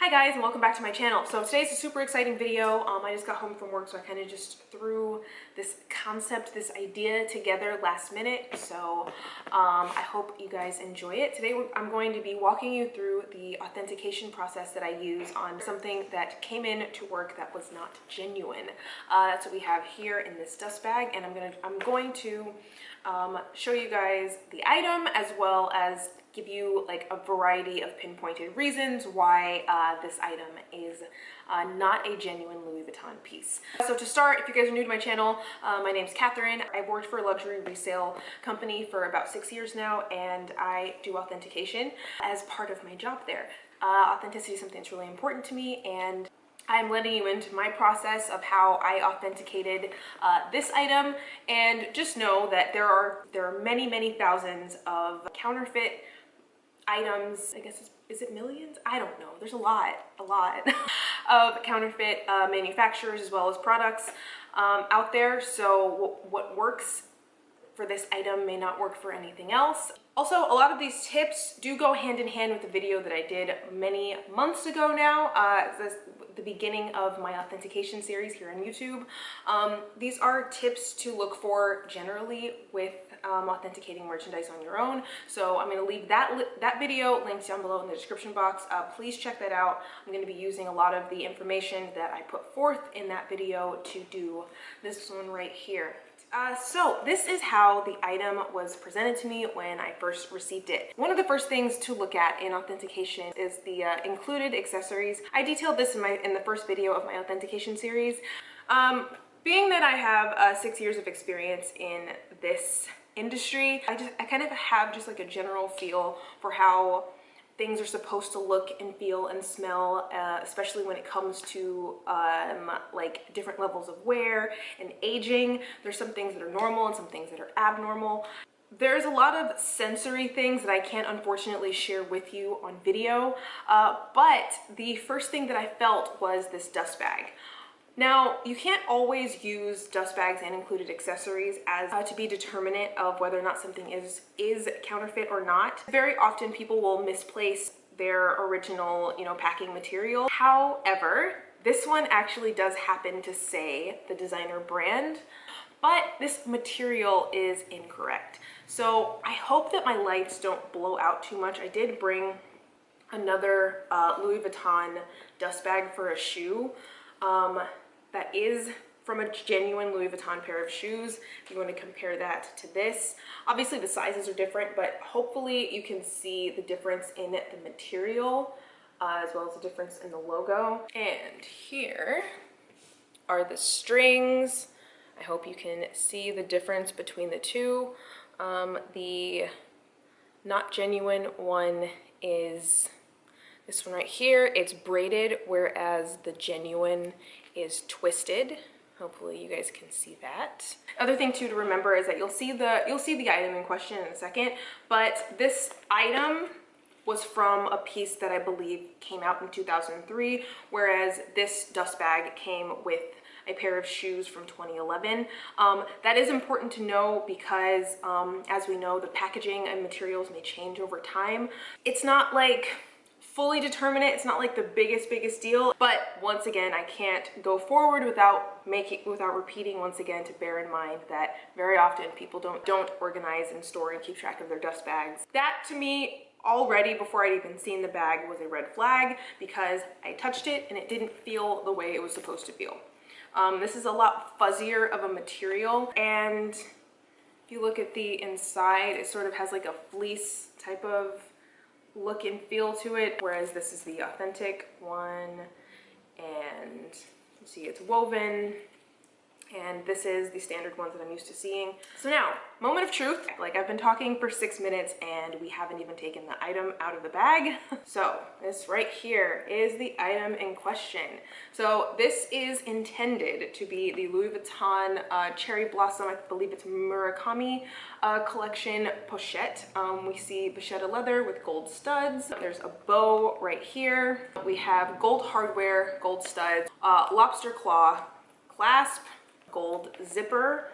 Hi guys, and welcome back to my channel. So today's a super exciting video. I just got home from work, so I kind of just threw this concept, this idea together last minute. So I hope you guys enjoy it. Today I'm going to be walking you through the authentication process that I use on something that came in to work that was not genuine. That's what we have here in this dust bag, and I'm going to show you guys the item as well as give you like a variety of pinpointed reasons why this item is not a genuine Louis Vuitton piece. So to start, if you guys are new to my channel, my name's Catherine. I've worked for a luxury resale company for about 6 years now, and I do authentication as part of my job there. Authenticity is something that's really important to me, and I'm letting you into my process of how I authenticated this item. And just know that there are many thousands of counterfeit items. I guess is it millions? I don't know. There's a lot of counterfeit manufacturers as well as products out there. So what works for this item may not work for anything else. Also, a lot of these tips do go hand in hand with the video that I did many months ago now, the beginning of my authentication series here on YouTube. These are tips to look for generally with authenticating merchandise on your own. So I'm going to leave that video linked down below in the description box. Please check that out. I'm going to be using a lot of the information that I put forth in that video to do this one right here. So this is how the item was presented to me when I first received it. One of the first things to look at in authentication is the included accessories. I detailed this in the first video of my authentication series. Being that I have 6 years of experience in this industry, I kind of have just like a general feel for how things are supposed to look and feel and smell, especially when it comes to like different levels of wear and aging. There's some things that are normal and some things that are abnormal. There's a lot of sensory things that I can't unfortunately share with you on video, but the first thing that I felt was this dust bag. Now, you can't always use dust bags and included accessories as to be determinant of whether or not something is counterfeit or not. Very often people will misplace their original, packing material. However, this one actually does happen to say the designer brand, but this material is incorrect. So I hope that my lights don't blow out too much. I did bring another Louis Vuitton dust bag for a shoe. That is from a genuine Louis Vuitton pair of shoes. If you want to compare that to this, obviously the sizes are different, but hopefully you can see the difference in the material as well as the difference in the logo. And here are the strings. I hope you can see the difference between the two. The not genuine one is this one right here. It's braided, whereas the genuine is twisted. Hopefully you guys can see that. Other thing too to remember is that you'll see the item in question in a second, but this item was from a piece that I believe came out in 2003, whereas this dust bag came with a pair of shoes from 2011. That is important to know because as we know, the packaging and materials may change over time. It's not like fully determinate. It's not like the biggest deal, but once again, I can't go forward without repeating once again to bear in mind that very often people don't organize and store and keep track of their dust bags. That to me, already before I'd even seen the bag, was a red flag because I touched it and it didn't feel the way it was supposed to feel. This is a lot fuzzier of a material, and if you look at the inside, it sort of has like a fleece type of look and feel to it, whereas this is the authentic one, and you see it's woven, and this is the standard ones that I'm used to seeing. So now, moment of truth. Like, I've been talking for 6 minutes and we haven't even taken the item out of the bag. So this right here is the item in question. So this is intended to be the Louis Vuitton Cherry Blossom, I believe it's Murakami collection pochette. We see vachetta leather with gold studs. There's a bow right here. We have gold hardware, gold studs, lobster claw clasp, gold zipper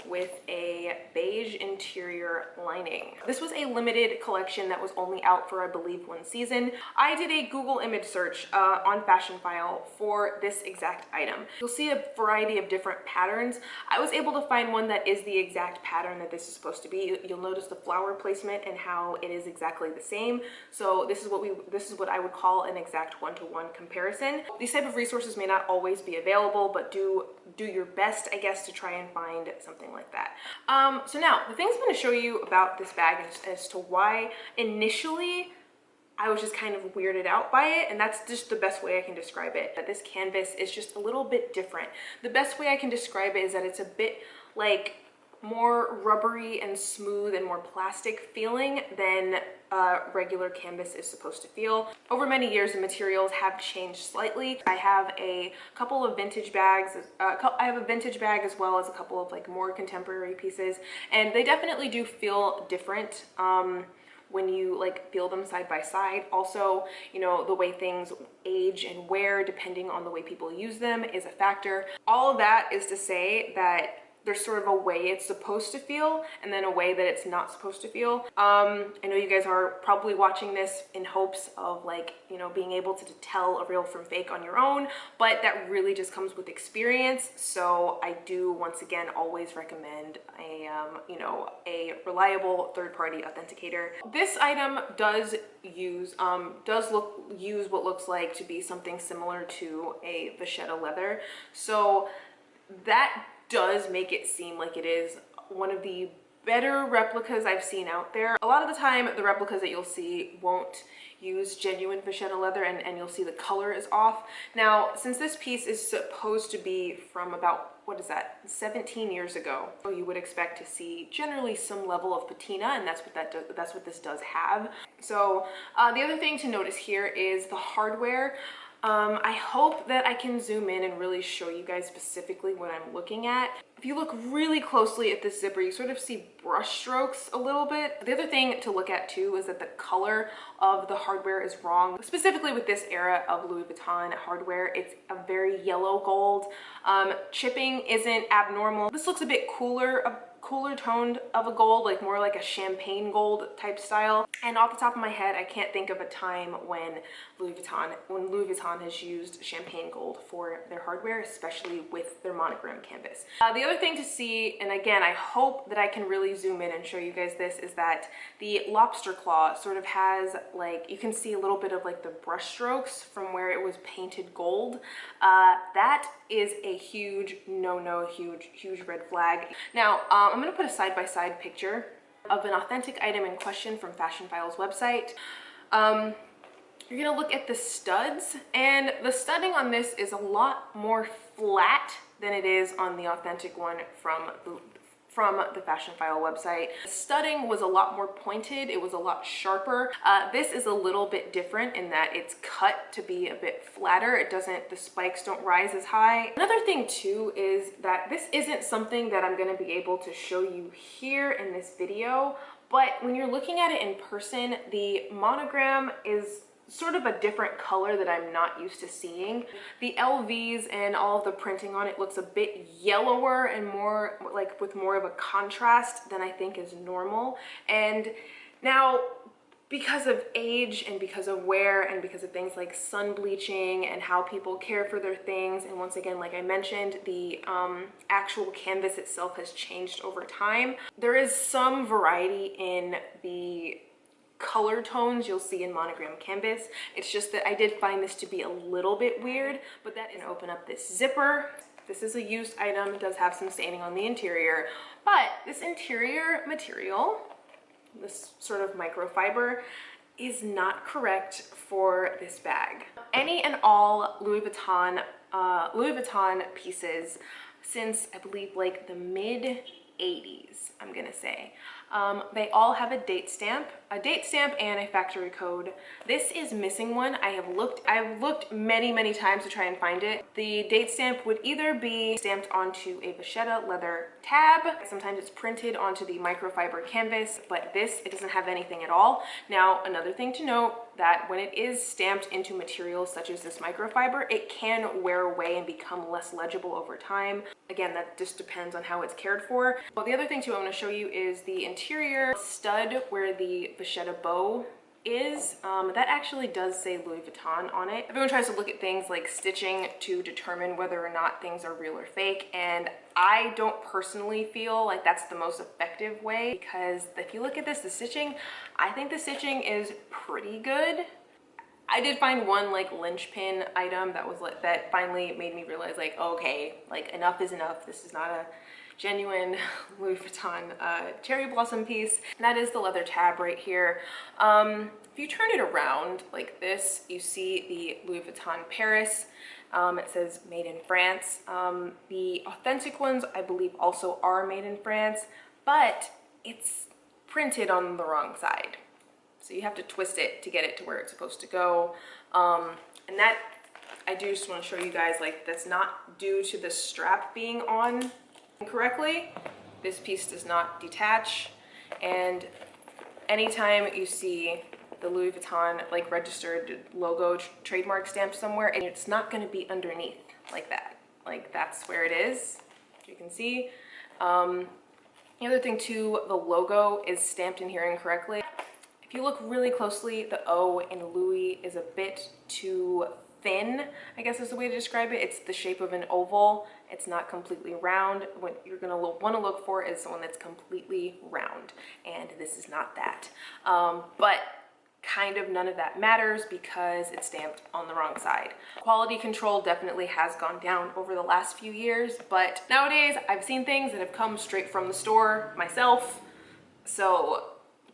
with a beige interior lining. This was a limited collection that was only out for, I believe, one season. I did a Google image search on Fashionphile for this exact item. You'll see a variety of different patterns. I was able to find one that is the exact pattern that this is supposed to be. You'll notice the flower placement and how it is exactly the same. So this is what I would call an exact one-to-one comparison. These type of resources may not always be available, but do your best, I guess, to try and find something like that. So now the things I'm going to show you about this bag as to why initially I was just kind of weirded out by it, and that's just the best way I can describe it. That this canvas is just a little bit different. The best way I can describe it is that it's a bit like more rubbery and smooth and more plastic feeling than regular canvas is supposed to feel. Over many years, the materials have changed slightly. I have a couple of vintage bags. I have a vintage bag as well as a couple of like more contemporary pieces, and they definitely do feel different when you like feel them side by side. Also, you know, the way things age and wear depending on the way people use them is a factor. All of that is to say that there's sort of a way it's supposed to feel and then a way that it's not supposed to feel. I know you guys are probably watching this in hopes of like, you know, being able to tell a real from fake on your own, but that really just comes with experience. So I do once again always recommend a, you know, a reliable third-party authenticator. This item does use what looks like to be something similar to a vachetta leather. So that does make it seem like it is one of the better replicas I've seen out there. A lot of the time, the replicas that you'll see won't use genuine vachetta leather, and you'll see the color is off. Now, since this piece is supposed to be from about, what is that, 17 years ago, you would expect to see generally some level of patina, and that's what this does have. So the other thing to notice here is the hardware. I hope that I can zoom in and really show you guys specifically what I'm looking at. If you look really closely at this zipper, you sort of see brush strokes a little bit. The other thing to look at too is that the color of the hardware is wrong. Specifically with this era of Louis Vuitton hardware, it's a very yellow gold. Chipping isn't abnormal. This looks a bit cooler toned of a gold, like more like a champagne gold type style. And off the top of my head, I can't think of a time when Louis Vuitton has used champagne gold for their hardware, especially with their monogram canvas. The other thing to see, and again, I hope that I can really zoom in and show you guys this, is that the lobster claw sort of has, like, you can see a little bit of like the brush strokes from where it was painted gold. That is a huge no-no, huge red flag. Now, I'm gonna put a side-by-side picture of an authentic item in question from Fashionphile's website. You're gonna look at the studs, and the studding on this is a lot more flat than it is on the authentic one from the Fashionphile website. The studding was a lot more pointed, it was a lot sharper. This is a little bit different in that it's cut to be a bit flatter. The spikes don't rise as high. Another thing too is that this isn't something that I'm gonna be able to show you here in this video, but when you're looking at it in person, the monogram is sort of a different color that I'm not used to seeing. The LVs and all of the printing on it looks a bit yellower and more like with more of a contrast than I think is normal. And now, because of age and because of wear and because of things like sun bleaching and how people care for their things, and once again, like I mentioned, the actual canvas itself has changed over time. There is some variety in the color tones you'll see in monogram canvas. It's just that I did find this to be a little bit weird, but that is open up this zipper. This is a used item. It does have some staining on the interior, but this interior material, this sort of microfiber, is not correct for this bag. Any and all Louis Vuitton pieces since I believe like the mid 80s, I'm gonna say, They all have a date stamp and a factory code. This is missing one. I've looked many times to try and find it. The date stamp would either be stamped onto a vachetta leather tab. Sometimes it's printed onto the microfiber canvas, but it doesn't have anything at all. Now, another thing to note, that when it is stamped into materials such as this microfiber, it can wear away and become less legible over time. Again, that just depends on how it's cared for. Well, the other thing too I want to show you is the interior stud where the vachetta bow is. That actually does say Louis Vuitton on it. Everyone tries to look at things like stitching to determine whether or not things are real or fake, and I don't personally feel like that's the most effective way, because if you look at this, the stitching, I think the stitching is pretty good. I did find one like linchpin item that finally made me realize, like, okay, like enough is enough. This is not a genuine Louis Vuitton cherry blossom piece. And that is the leather tab right here. If you turn it around like this, you see the Louis Vuitton Paris. It says made in France. The authentic ones, I believe, also are made in France, but it's printed on the wrong side. So you have to twist it to get it to where it's supposed to go. And that, I do just want to show you guys, like, that's not due to the strap being on incorrectly. This piece does not detach. And anytime you see the Louis Vuitton like registered logo trademark stamp somewhere, and it's not going to be underneath like that. Like, that's where it is, you can see. The other thing too, the logo is stamped in here incorrectly. If you look really closely, the O in Louis is a bit too thin, I guess is the way to describe it. It's the shape of an oval. It's not completely round. What you're gonna want to look for is one that's completely round, and this is not that. But kind of none of that matters because it's stamped on the wrong side. Quality control definitely has gone down over the last few years, but nowadays I've seen things that have come straight from the store myself, so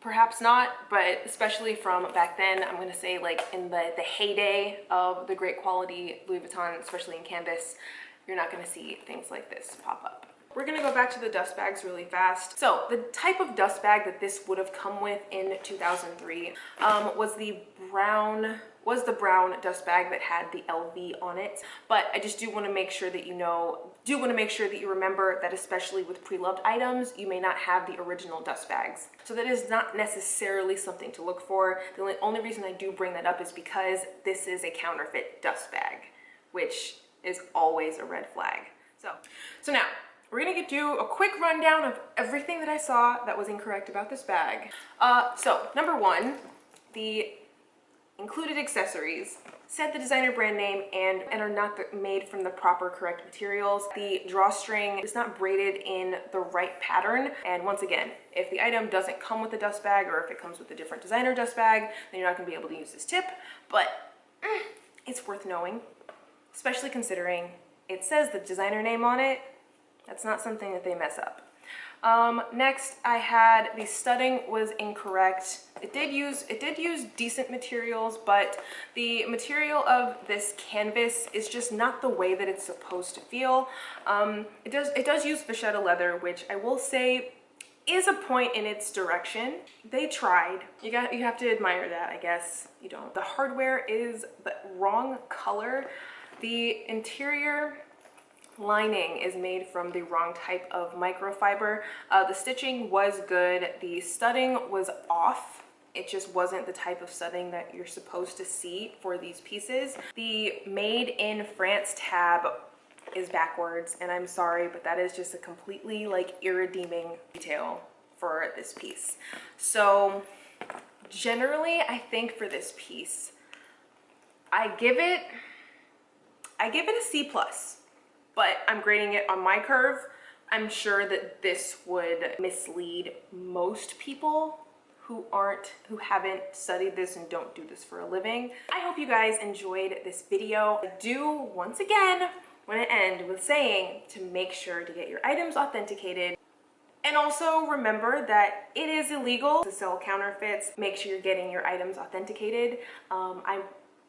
perhaps not, but especially from back then, I'm gonna say like in the heyday of the great quality Louis Vuitton, especially in canvas, you're not gonna see things like this pop up. We're gonna go back to the dust bags really fast. So the type of dust bag that this would have come with in 2003 was the brown dust bag that had the LV on it. But I just do want to make sure that you remember that, especially with pre-loved items, you may not have the original dust bags. So that is not necessarily something to look for. The only reason I do bring that up is because this is a counterfeit dust bag, which is always a red flag. So now, we're gonna do a quick rundown of everything that I saw that was incorrect about this bag. So number one, the included accessories said the designer brand name and are not made from the proper correct materials. The drawstring is not braided in the right pattern. And once again, if the item doesn't come with a dust bag, or if it comes with a different designer dust bag, then you're not gonna be able to use this tip. But it's worth knowing, especially considering it says the designer name on it. That's not something that they mess up. Next, I had the studding was incorrect. It did use decent materials, but the material of this canvas is just not the way that it's supposed to feel. It does use vachetta leather, which I will say is a point in its direction. They tried. You have to admire that, I guess. You don't. The hardware is the wrong color. The interior lining is made from the wrong type of microfiber. The stitching was good. The studding was off. It just wasn't the type of studding that you're supposed to see for these pieces. The made in France tab is backwards, and I'm sorry, but that is just a completely like irredeeming detail for this piece. So generally, I think for this piece, I give it a C+. But I'm grading it on my curve. I'm sure that this would mislead most people who haven't studied this and don't do this for a living. I hope you guys enjoyed this video. I do, once again, want to end with saying to make sure to get your items authenticated. And also remember that it is illegal to sell counterfeits. Make sure you're getting your items authenticated.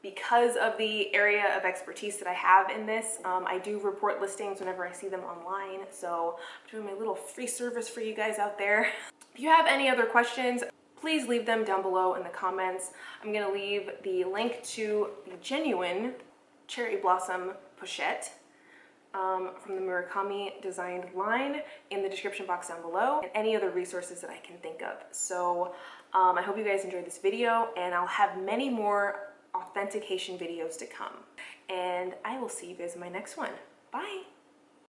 because of the area of expertise that I have in this, I do report listings whenever I see them online. So I'm doing my little free service for you guys out there. If you have any other questions, please leave them down below in the comments. I'm gonna leave the link to the genuine Cherry Blossom Pochette from the Murakami designed line in the description box down below, and any other resources that I can think of. So I hope you guys enjoyed this video, and I'll have many more authentication videos to come. And I will see you guys in my next one. Bye.